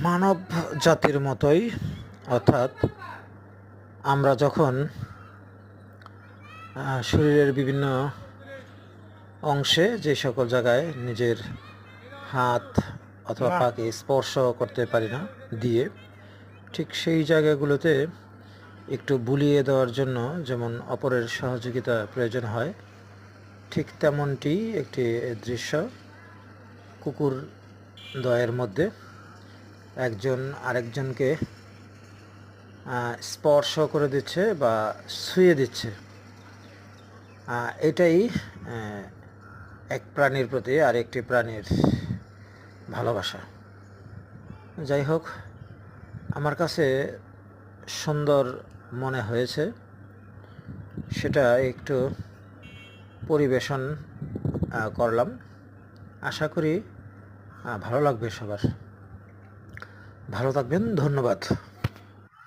মানব জাতির মতোই, অর্থাৎ আমরা যখন শরীরের বিভিন্ন অংশে যে সকল জায়গায় নিজের হাত অথবা পাকে স্পর্শ করতে পারি না দিয়ে, ঠিক সেই জায়গাগুলোতে একটু বুলিয়ে দেওয়ার জন্য যেমন অপরের সহযোগিতা প্রয়োজন হয়, ঠিক তেমনটি একটি দৃশ্য কুকুর দ্বয়ের মধ্যে একজন আরেকজনকে স্পর্শ করে দিচ্ছে বা ছুঁয়ে দিচ্ছে। এটাই এক প্রাণীর প্রতি আরেকটি প্রাণীর ভালোবাসা। যাই হোক, আমার কাছে সুন্দর মনে হয়েছে, সেটা একটু পরিবেশন করলাম। আশা করি ভালো লাগবে সবার। ভালো থাকবেন, ধন্যবাদ।